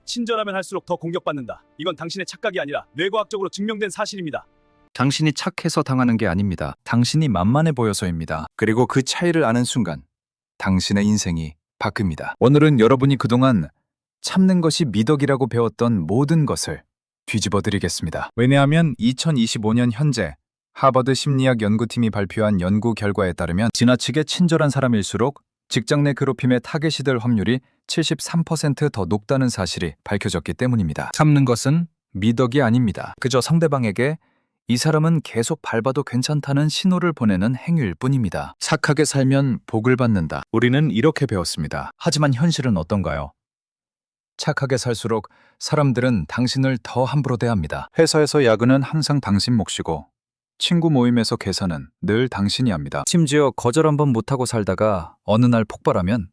친절하면 할수록 더 공격받는다. 이건 당신의 착각이 아니라 뇌과학적으로 증명된 사실입니다. 당신이 착해서 당하는 게 아닙니다. 당신이 만만해 보여서입니다. 그리고 그 차이를 아는 순간 당신의 인생이 바뀝니다. 오늘은 여러분이 그동안 참는 것이 미덕이라고 배웠던 모든 것을 뒤집어 드리겠습니다. 왜냐하면 2025년 현재 하버드 심리학 연구팀이 발표한 연구 결과에 따르면 지나치게 친절한 사람일수록 직장 내 괴롭힘의 타겟이 될 확률이 73% 더 높다는 사실이 밝혀졌기 때문입니다. 참는 것은 미덕이 아닙니다. 그저 상대방에게 이 사람은 계속 밟아도 괜찮다는 신호를 보내는 행위일 뿐입니다. 착하게 살면 복을 받는다. 우리는 이렇게 배웠습니다. 하지만 현실은 어떤가요? 착하게 살수록 사람들은 당신을 더 함부로 대합니다. 회사에서 야근은 항상 당신 몫이고 친구 모임에서 계산은 늘 당신이 합니다. 심지어 거절 한번 못하고 살다가 어느 날 폭발하면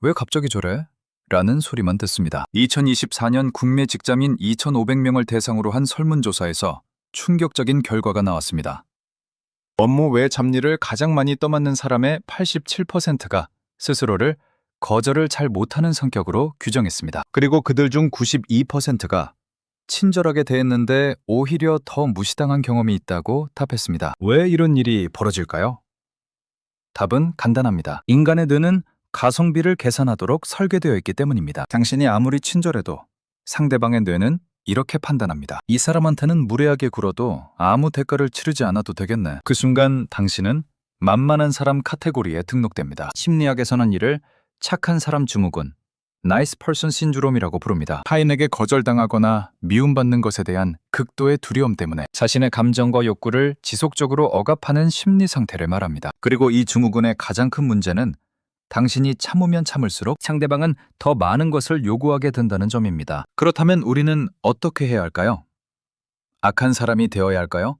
왜 갑자기 저래? 라는 소리만 듣습니다. 2024년 국내 직장인 2,500명을 대상으로 한 설문조사에서 충격적인 결과가 나왔습니다. 업무 외 잡일을 가장 많이 떠맡는 사람의 87%가 스스로를 거절을 잘 못하는 성격으로 규정했습니다. 그리고 그들 중 92%가 친절하게 대했는데 오히려 더 무시당한 경험이 있다고 답했습니다. 왜 이런 일이 벌어질까요? 답은 간단합니다. 인간의 뇌는 가성비를 계산하도록 설계되어 있기 때문입니다. 당신이 아무리 친절해도 상대방의 뇌는 이렇게 판단합니다. 이 사람한테는 무례하게 굴어도 아무 대가를 치르지 않아도 되겠네. 그 순간 당신은 만만한 사람 카테고리에 등록됩니다. 심리학에서는 이를 착한 사람 증후군, 나이스 퍼슨 신드롬이라고 부릅니다. 타인에게 거절당하거나 미움받는 것에 대한 극도의 두려움 때문에 자신의 감정과 욕구를 지속적으로 억압하는 심리 상태를 말합니다. 그리고 이 증후군의 가장 큰 문제는 당신이 참으면 참을수록 상대방은 더 많은 것을 요구하게 된다는 점입니다. 그렇다면 우리는 어떻게 해야 할까요? 악한 사람이 되어야 할까요?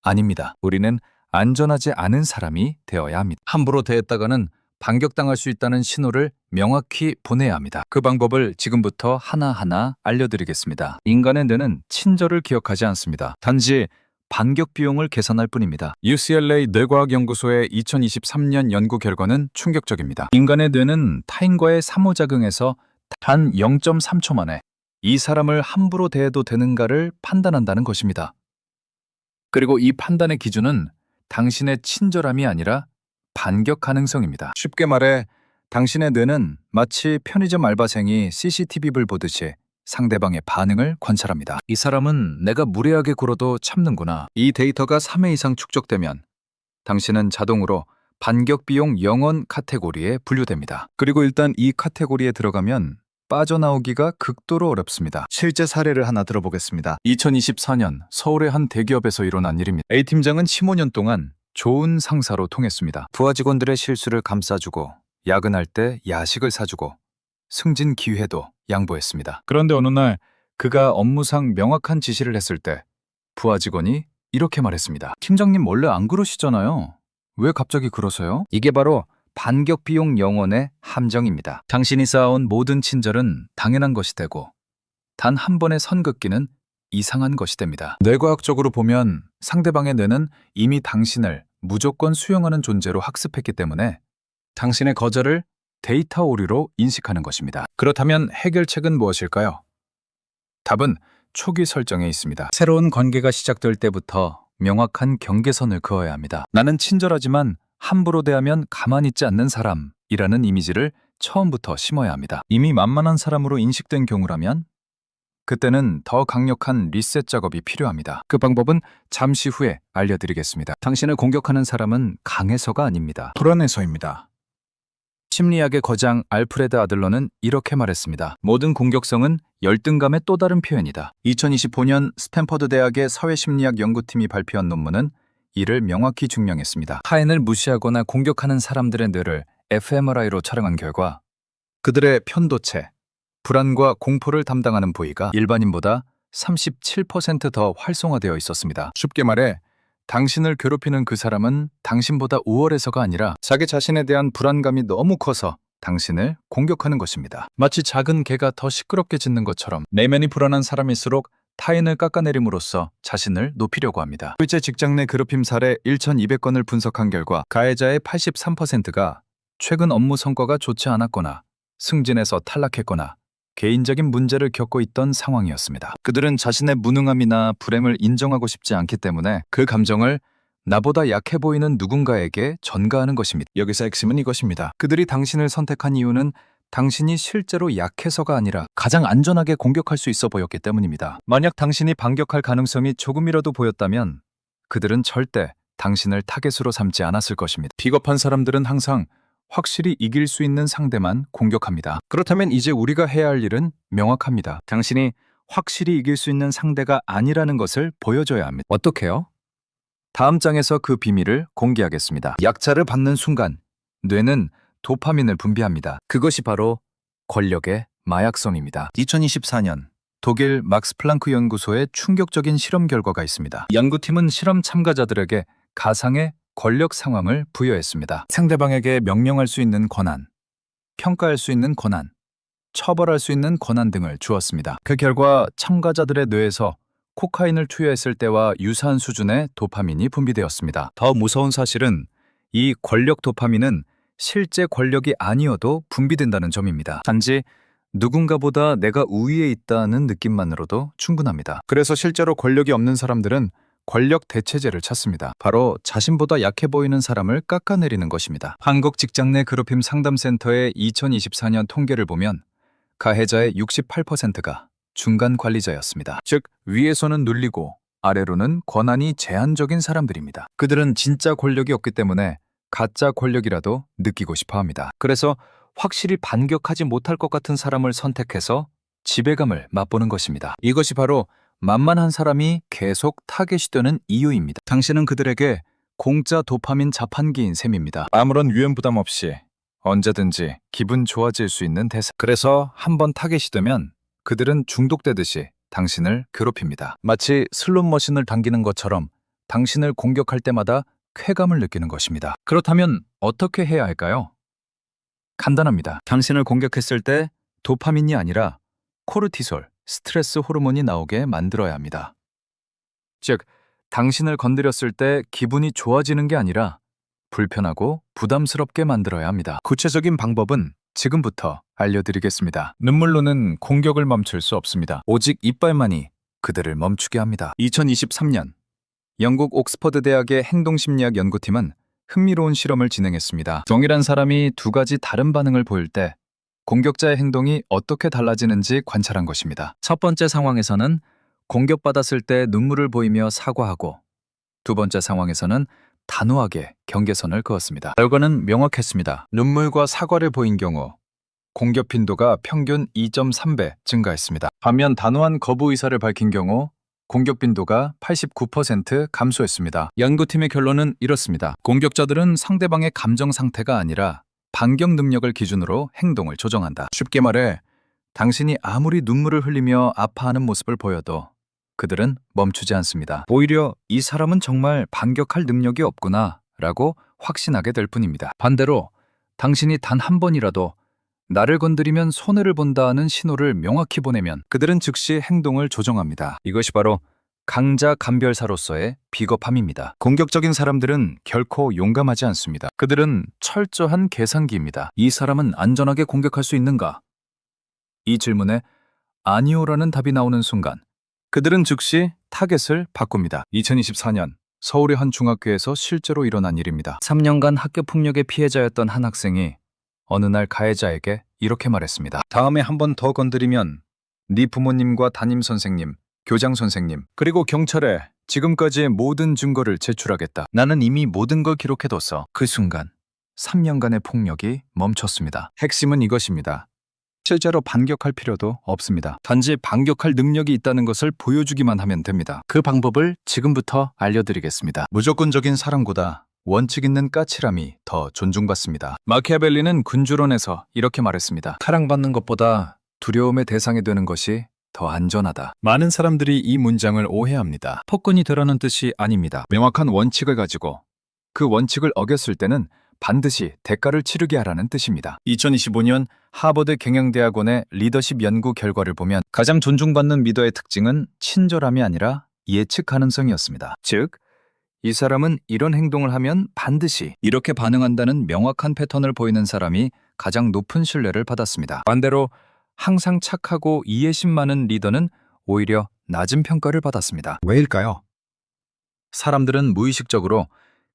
아닙니다. 우리는 안전하지 않은 사람이 되어야 합니다. 함부로 대했다가는 반격당할 수 있다는 신호를 명확히 보내야 합니다. 그 방법을 지금부터 하나하나 알려드리겠습니다. 인간의 뇌는 친절을 기억하지 않습니다. 단지 반격 비용을 계산할 뿐입니다. UCLA 뇌과학연구소의 2023년 연구 결과는 충격적입니다. 인간의 뇌는 타인과의 상호작용에서 단 0.3초 만에 이 사람을 함부로 대해도 되는가를 판단한다는 것입니다. 그리고 이 판단의 기준은 당신의 친절함이 아니라 반격 가능성입니다. 쉽게 말해 당신의 뇌는 마치 편의점 알바생이 CCTV를 보듯이 상대방의 반응을 관찰합니다. 이 사람은 내가 무례하게 굴어도 참는구나. 이 데이터가 3회 이상 축적되면 당신은 자동으로 반격 비용 0원 카테고리에 분류됩니다. 그리고 일단 이 카테고리에 들어가면 빠져나오기가 극도로 어렵습니다. 실제 사례를 하나 들어보겠습니다. 2024년 서울의 한 대기업에서 일어난 일입니다. A팀장은 15년 동안 좋은 상사로 통했습니다. 부하 직원들의 실수를 감싸주고 야근할 때 야식을 사주고 승진 기회도 양보했습니다. 그런데 어느 날 그가 업무상 명확한 지시를 했을 때 부하 직원이 이렇게 말했습니다. 팀장님 원래 안 그러시잖아요. 왜 갑자기 그러세요? 이게 바로 반격 비용 0원의 함정입니다. 당신이 쌓아온 모든 친절은 당연한 것이 되고 단 한 번의 선 긋기는 이상한 것이 됩니다. 뇌과학적으로 보면 상대방의 뇌는 이미 당신을 무조건 수용하는 존재로 학습했기 때문에 당신의 거절을 데이터 오류로 인식하는 것입니다. 그렇다면 해결책은 무엇일까요? 답은 초기 설정에 있습니다. 새로운 관계가 시작될 때부터 명확한 경계선을 그어야 합니다. 나는 친절하지만 함부로 대하면 가만히 있지 않는 사람이라는 이미지를 처음부터 심어야 합니다. 이미 만만한 사람으로 인식된 경우라면 그때는 더 강력한 리셋 작업이 필요합니다. 그 방법은 잠시 후에 알려드리겠습니다. 당신을 공격하는 사람은 강해서가 아닙니다. 불안해서입니다. 심리학의 거장 알프레드 아들러는 이렇게 말했습니다. 모든 공격성은 열등감의 또 다른 표현이다. 2025년 스탠퍼드 대학의 사회심리학 연구팀이 발표한 논문은 이를 명확히 증명했습니다. 타인을 무시하거나 공격하는 사람들의 뇌를 fMRI로 촬영한 결과 그들의 편도체, 불안과 공포를 담당하는 부위가 일반인보다 37% 더 활성화되어 있었습니다. 쉽게 말해 당신을 괴롭히는 그 사람은 당신보다 우월해서가 아니라 자기 자신에 대한 불안감이 너무 커서 당신을 공격하는 것입니다. 마치 작은 개가 더 시끄럽게 짖는 것처럼 내면이 불안한 사람일수록 타인을 깎아내림으로써 자신을 높이려고 합니다. 실제 직장 내 괴롭힘 사례 1,200건을 분석한 결과 가해자의 83%가 최근 업무 성과가 좋지 않았거나 승진에서 탈락했거나 개인적인 문제를 겪고 있던 상황이었습니다. 그들은 자신의 무능함이나 불행을 인정하고 싶지 않기 때문에 그 감정을 나보다 약해 보이는 누군가에게 전가하는 것입니다. 여기서 핵심은 이것입니다. 그들이 당신을 선택한 이유는 당신이 실제로 약해서가 아니라 가장 안전하게 공격할 수 있어 보였기 때문입니다. 만약 당신이 반격할 가능성이 조금이라도 보였다면 그들은 절대 당신을 타겟으로 삼지 않았을 것입니다. 비겁한 사람들은 항상 확실히 이길 수 있는 상대만 공격합니다. 그렇다면 이제 우리가 해야 할 일은 명확합니다. 당신이 확실히 이길 수 있는 상대가 아니라는 것을 보여줘야 합니다. 어떻게요? 다음 장에서 그 비밀을 공개하겠습니다. 약자를 받는 순간 뇌는 도파민을 분비합니다. 그것이 바로 권력의 마약성입니다. 2024년 독일 막스 플랑크 연구소의 충격적인 실험 결과가 있습니다. 연구팀은 실험 참가자들에게 가상의 권력 상황을 부여했습니다. 상대방에게 명령할 수 있는 권한, 평가할 수 있는 권한, 처벌할 수 있는 권한 등을 주었습니다. 그 결과 참가자들의 뇌에서 코카인을 투여했을 때와 유사한 수준의 도파민이 분비되었습니다. 더 무서운 사실은 이 권력 도파민은 실제 권력이 아니어도 분비된다는 점입니다. 단지 누군가보다 내가 우위에 있다는 느낌만으로도 충분합니다. 그래서 실제로 권력이 없는 사람들은 권력 대체제를 찾습니다. 바로 자신보다 약해 보이는 사람을 깎아내리는 것입니다. 한국 직장 내 괴롭힘 상담센터의 2024년 통계를 보면 가해자의 68%가 중간 관리자였습니다. 즉, 위에서는 눌리고 아래로는 권한이 제한적인 사람들입니다. 그들은 진짜 권력이 없기 때문에 가짜 권력이라도 느끼고 싶어 합니다. 그래서 확실히 반격하지 못할 것 같은 사람을 선택해서 지배감을 맛보는 것입니다. 이것이 바로 만만한 사람이 계속 타겟이 되는 이유입니다. 당신은 그들에게 공짜 도파민 자판기인 셈입니다. 아무런 유연 부담 없이 언제든지 기분 좋아질 수 있는 대상. 그래서 한번 타겟이 되면 그들은 중독되듯이 당신을 괴롭힙니다. 마치 슬롯머신을 당기는 것처럼 당신을 공격할 때마다 쾌감을 느끼는 것입니다. 그렇다면 어떻게 해야 할까요? 간단합니다. 당신을 공격했을 때 도파민이 아니라 코르티솔, 스트레스 호르몬이 나오게 만들어야 합니다. 즉, 당신을 건드렸을 때 기분이 좋아지는 게 아니라 불편하고 부담스럽게 만들어야 합니다. 구체적인 방법은 지금부터 알려드리겠습니다. 눈물로는 공격을 멈출 수 없습니다. 오직 이빨만이 그들을 멈추게 합니다. 2023년 영국 옥스퍼드 대학의 행동심리학 연구팀은 흥미로운 실험을 진행했습니다. 동일한 사람이 두 가지 다른 반응을 보일 때 공격자의 행동이 어떻게 달라지는지 관찰한 것입니다. 첫 번째 상황에서는 공격받았을 때 눈물을 보이며 사과하고, 두 번째 상황에서는 단호하게 경계선을 그었습니다. 결과는 명확했습니다. 눈물과 사과를 보인 경우 공격 빈도가 평균 2.3배 증가했습니다. 반면 단호한 거부 의사를 밝힌 경우 공격 빈도가 89% 감소했습니다. 연구팀의 결론은 이렇습니다. 공격자들은 상대방의 감정 상태가 아니라 반격 능력을 기준으로 행동을 조정한다. 쉽게 말해, 당신이 아무리 눈물을 흘리며 아파하는 모습을 보여도 그들은 멈추지 않습니다. 오히려 이 사람은 정말 반격할 능력이 없구나 라고 확신하게 될 뿐입니다. 반대로 당신이 단 한 번이라도 나를 건드리면 손해를 본다는 신호를 명확히 보내면 그들은 즉시 행동을 조정합니다. 이것이 바로 강자 감별사로서의 비겁함입니다. 공격적인 사람들은 결코 용감하지 않습니다. 그들은 철저한 계산기입니다. 이 사람은 안전하게 공격할 수 있는가? 이 질문에 아니오라는 답이 나오는 순간 그들은 즉시 타겟을 바꿉니다. 2024년 서울의 한 중학교에서 실제로 일어난 일입니다. 3년간 학교 폭력의 피해자였던 한 학생이 어느 날 가해자에게 이렇게 말했습니다. 다음에 한 번 더 건드리면 네 부모님과 담임선생님, 교장선생님, 그리고 경찰에 지금까지의 모든 증거를 제출하겠다. 나는 이미 모든 걸 기록해뒀어. 그 순간 3년간의 폭력이 멈췄습니다. 핵심은 이것입니다. 실제로 반격할 필요도 없습니다. 단지 반격할 능력이 있다는 것을 보여주기만 하면 됩니다. 그 방법을 지금부터 알려드리겠습니다. 무조건적인 사랑보다 원칙 있는 까칠함이 더 존중받습니다. 마키아벨리는 군주론에서 이렇게 말했습니다. 사랑받는 것보다 두려움의 대상이 되는 것이 더 안전하다. 많은 사람들이 이 문장을 오해합니다. 폭군이 되라는 뜻이 아닙니다. 명확한 원칙을 가지고 그 원칙을 어겼을 때는 반드시 대가를 치르게 하라는 뜻입니다. 2025년 하버드 경영대학원의 리더십 연구 결과를 보면 가장 존중받는 리더의 특징은 친절함이 아니라 예측 가능성이었습니다. 즉, 이 사람은 이런 행동을 하면 반드시 이렇게 반응한다는 명확한 패턴을 보이는 사람이 가장 높은 신뢰를 받았습니다. 반대로 항상 착하고 이해심 많은 리더는 오히려 낮은 평가를 받았습니다. 왜일까요? 사람들은 무의식적으로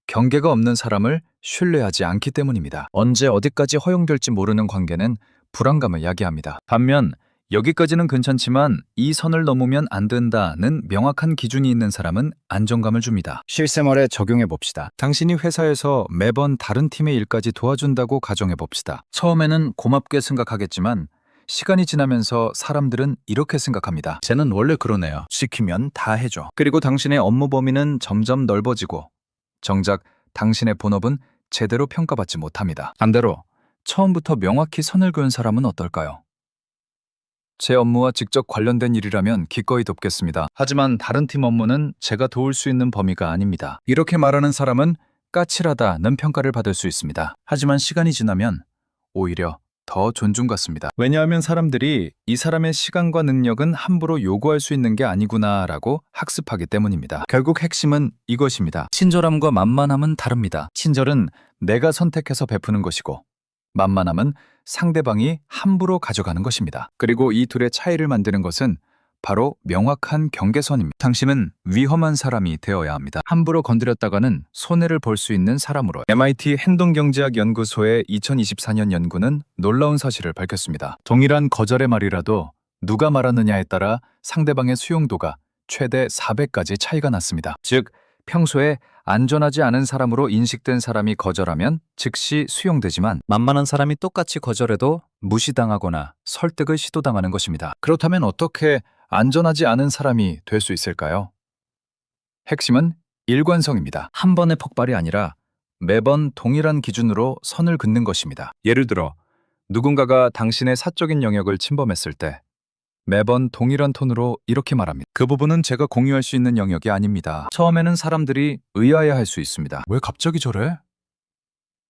경계가 없는 사람을 신뢰하지 않기 때문입니다. 언제 어디까지 허용될지 모르는 관계는 불안감을 야기합니다. 반면 여기까지는 괜찮지만 이 선을 넘으면 안 된다는 명확한 기준이 있는 사람은 안정감을 줍니다. 실생활에 적용해 봅시다. 당신이 회사에서 매번 다른 팀의 일까지 도와준다고 가정해 봅시다. 처음에는 고맙게 생각하겠지만 시간이 지나면서 사람들은 이렇게 생각합니다. 쟤는 원래 그러네요. 시키면 다 해줘. 그리고 당신의 업무 범위는 점점 넓어지고 정작 당신의 본업은 제대로 평가받지 못합니다. 반대로 처음부터 명확히 선을 그은 사람은 어떨까요? 제 업무와 직접 관련된 일이라면 기꺼이 돕겠습니다. 하지만 다른 팀 업무는 제가 도울 수 있는 범위가 아닙니다. 이렇게 말하는 사람은 까칠하다는 평가를 받을 수 있습니다. 하지만 시간이 지나면 오히려 더 존중받습니다. 왜냐하면 사람들이 이 사람의 시간과 능력은 함부로 요구할 수 있는 게 아니구나라고 학습하기 때문입니다. 결국 핵심은 이것입니다. 친절함과 만만함은 다릅니다. 친절은 내가 선택해서 베푸는 것이고 만만함은 상대방이 함부로 가져가는 것입니다. 그리고 이 둘의 차이를 만드는 것은 바로 명확한 경계선입니다. 당신은 위험한 사람이 되어야 합니다. 함부로 건드렸다가는 손해를 볼 수 있는 사람으로. MIT 행동경제학 연구소의 2024년 연구는 놀라운 사실을 밝혔습니다. 동일한 거절의 말이라도 누가 말하느냐에 따라 상대방의 수용도가 최대 4배까지 차이가 났습니다. 즉, 평소에 안전하지 않은 사람으로 인식된 사람이 거절하면 즉시 수용되지만 만만한 사람이 똑같이 거절해도 무시당하거나 설득을 시도당하는 것입니다. 그렇다면 어떻게 안전하지 않은 사람이 될 수 있을까요? 핵심은 일관성입니다. 한 번의 폭발이 아니라 매번 동일한 기준으로 선을 긋는 것입니다. 예를 들어 누군가가 당신의 사적인 영역을 침범했을 때 매번 동일한 톤으로 이렇게 말합니다. 그 부분은 제가 공유할 수 있는 영역이 아닙니다. 처음에는 사람들이 의아해할 수 있습니다. 왜 갑자기 저래?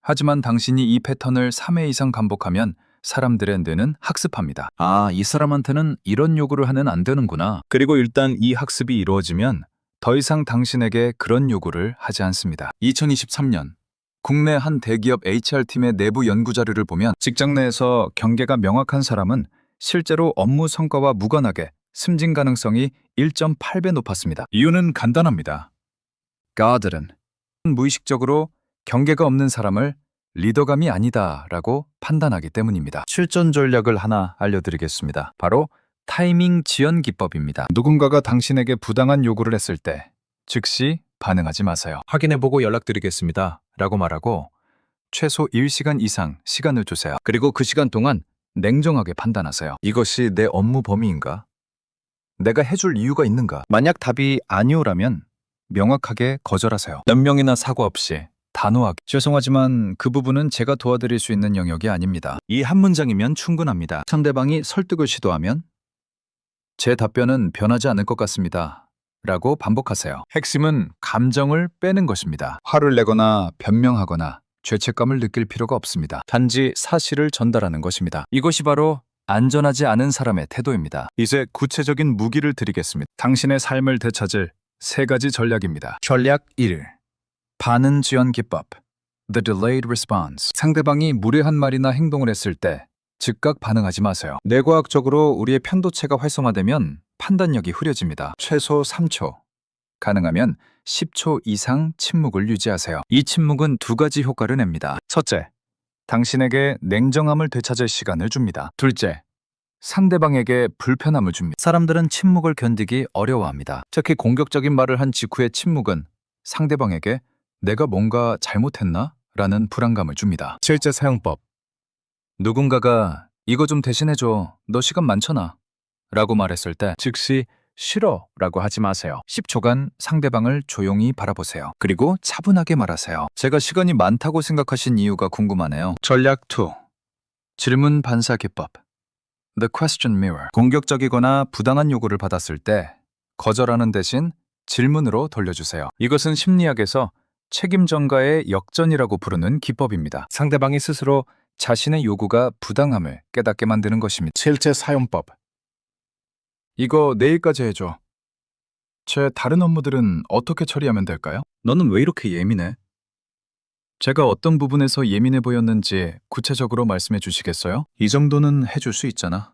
하지만 당신이 이 패턴을 3회 이상 반복하면 사람들의 뇌는 학습합니다. 아, 이 사람한테는 이런 요구를 하면 안 되는구나. 그리고 일단 이 학습이 이루어지면 더 이상 당신에게 그런 요구를 하지 않습니다. 2023년 국내 한 대기업 HR팀의 내부 연구 자료를 보면 직장 내에서 경계가 명확한 사람은 실제로 업무 성과와 무관하게 승진 가능성이 1.8배 높았습니다. 이유는 간단합니다. 가드는 무의식적으로 경계가 없는 사람을 리더감이 아니다라고 판단하기 때문입니다. 실전 전략을 하나 알려드리겠습니다. 바로 타이밍 지연 기법입니다. 누군가가 당신에게 부당한 요구를 했을 때 즉시 반응하지 마세요. 확인해보고 연락드리겠습니다 라고 말하고 최소 1시간 이상 시간을 주세요. 그리고 그 시간 동안 냉정하게 판단하세요. 이것이 내 업무 범위인가? 내가 해줄 이유가 있는가? 만약 답이 아니오라면 명확하게 거절하세요. 몇 명이나 사고 없이 단호하게. 죄송하지만 그 부분은 제가 도와드릴 수 있는 영역이 아닙니다. 이 한 문장이면 충분합니다. 상대방이 설득을 시도하면 제 답변은 변하지 않을 것 같습니다 라고 반복하세요. 핵심은 감정을 빼는 것입니다. 화를 내거나 변명하거나 죄책감을 느낄 필요가 없습니다. 단지 사실을 전달하는 것입니다. 이것이 바로 안전하지 않은 사람의 태도입니다. 이제 구체적인 무기를 드리겠습니다. 당신의 삶을 되찾을 3가지 전략입니다. 전략 1. 반응 지연 기법. The delayed response. 상대방이 무례한 말이나 행동을 했을 때 즉각 반응하지 마세요. 뇌과학적으로 우리의 편도체가 활성화되면 판단력이 흐려집니다. 최소 3초. 가능하면 10초 이상 침묵을 유지하세요. 이 침묵은 2가지 효과를 냅니다. 첫째, 당신에게 냉정함을 되찾을 시간을 줍니다. 둘째, 상대방에게 불편함을 줍니다. 사람들은 침묵을 견디기 어려워합니다. 특히 공격적인 말을 한 직후의 침묵은 상대방에게 내가 뭔가 잘못했나? 라는 불안감을 줍니다. 실제 사용법. 누군가가 이거 좀 대신해줘. 너 시간 많잖아. 라고 말했을 때 즉시 싫어 라고 하지 마세요. 10초간 상대방을 조용히 바라보세요. 그리고 차분하게 말하세요. 제가 시간이 많다고 생각하신 이유가 궁금하네요. 전략 2. 질문 반사 기법. The question mirror. 공격적이거나 부당한 요구를 받았을 때 거절하는 대신 질문으로 돌려주세요. 이것은 심리학에서 책임 전가의 역전이라고 부르는 기법입니다. 상대방이 스스로 자신의 요구가 부당함을 깨닫게 만드는 것입니다. 실제 사용법. 이거 내일까지 해줘. 제 다른 업무들은 어떻게 처리하면 될까요? 너는 왜 이렇게 예민해? 제가 어떤 부분에서 예민해 보였는지 구체적으로 말씀해 주시겠어요? 이 정도는 해줄 수 있잖아.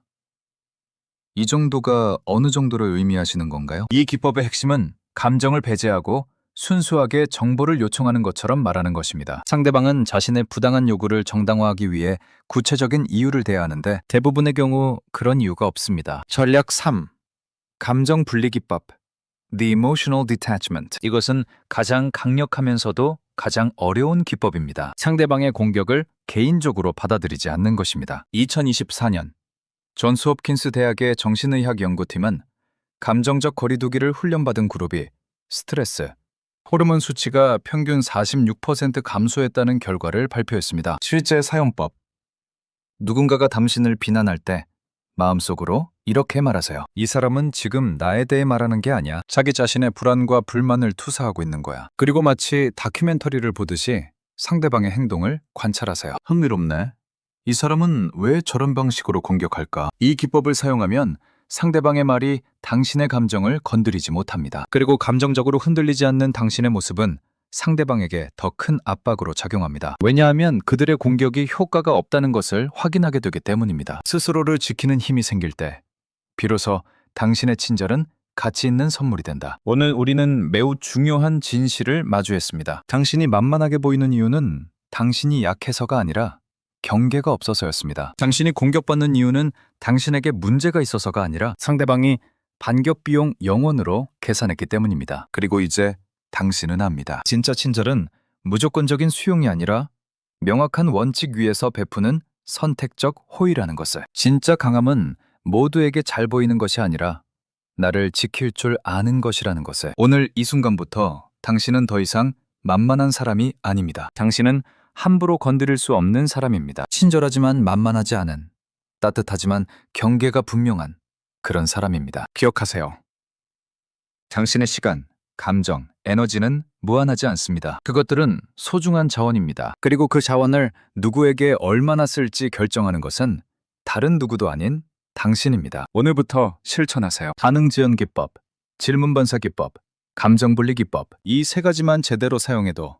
이 정도가 어느 정도를 의미하시는 건가요? 이 기법의 핵심은 감정을 배제하고 순수하게 정보를 요청하는 것처럼 말하는 것입니다. 상대방은 자신의 부당한 요구를 정당화하기 위해 구체적인 이유를 대하는데 대부분의 경우 그런 이유가 없습니다. 전략 3. 감정 분리 기법. The Emotional Detachment. 이것은 가장 강력하면서도 가장 어려운 기법입니다. 상대방의 공격을 개인적으로 받아들이지 않는 것입니다. 2024년 존스 홉킨스 대학의 정신의학 연구팀은 감정적 거리두기를 훈련받은 그룹이 스트레스, 호르몬 수치가 평균 46% 감소했다는 결과를 발표했습니다. 실제 사용법. 누군가가 당신을 비난할 때 마음속으로 이렇게 말하세요. 이 사람은 지금 나에 대해 말하는 게 아니야. 자기 자신의 불안과 불만을 투사하고 있는 거야. 그리고 마치 다큐멘터리를 보듯이 상대방의 행동을 관찰하세요. 흥미롭네. 이 사람은 왜 저런 방식으로 공격할까? 이 기법을 사용하면 상대방의 말이 당신의 감정을 건드리지 못합니다. 그리고 감정적으로 흔들리지 않는 당신의 모습은 상대방에게 더 큰 압박으로 작용합니다. 왜냐하면 그들의 공격이 효과가 없다는 것을 확인하게 되기 때문입니다. 스스로를 지키는 힘이 생길 때 비로소 당신의 친절은 가치 있는 선물이 된다. 오늘 우리는 매우 중요한 진실을 마주했습니다. 당신이 만만하게 보이는 이유는 당신이 약해서가 아니라 경계가 없어서였습니다. 당신이 공격받는 이유는 당신에게 문제가 있어서가 아니라 상대방이 반격 비용 0원으로 계산했기 때문입니다. 그리고 이제 당신은 압니다. 진짜 친절은 무조건적인 수용이 아니라 명확한 원칙 위에서 베푸는 선택적 호의라는 것을. 진짜 강함은 모두에게 잘 보이는 것이 아니라 나를 지킬 줄 아는 것이라는 것을. 오늘 이 순간부터 당신은 더 이상 만만한 사람이 아닙니다. 당신은 함부로 건드릴 수 없는 사람입니다. 친절하지만 만만하지 않은, 따뜻하지만 경계가 분명한 그런 사람입니다. 기억하세요. 당신의 시간, 감정, 에너지는 무한하지 않습니다. 그것들은 소중한 자원입니다. 그리고 그 자원을 누구에게 얼마나 쓸지 결정하는 것은 다른 누구도 아닌 당신입니다. 오늘부터 실천하세요. 반응 지연 기법, 질문 반사 기법, 감정 분리 기법. 이 세 가지만 제대로 사용해도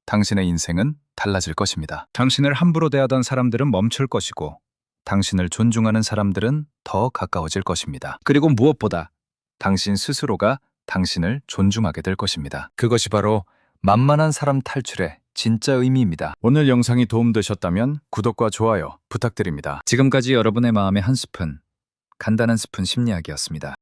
당신의 인생은 달라질 것입니다. 당신을 함부로 대하던 사람들은 멈출 것이고 당신을 존중하는 사람들은 더 가까워질 것입니다. 그리고 무엇보다 당신 스스로가 당신을 존중하게 될 것입니다. 그것이 바로 만만한 사람 탈출의 진짜 의미입니다. 오늘 영상이 도움되셨다면 구독과 좋아요 부탁드립니다. 지금까지 여러분의 마음의 한 스푼, 간단한 스푼 심리학이었습니다.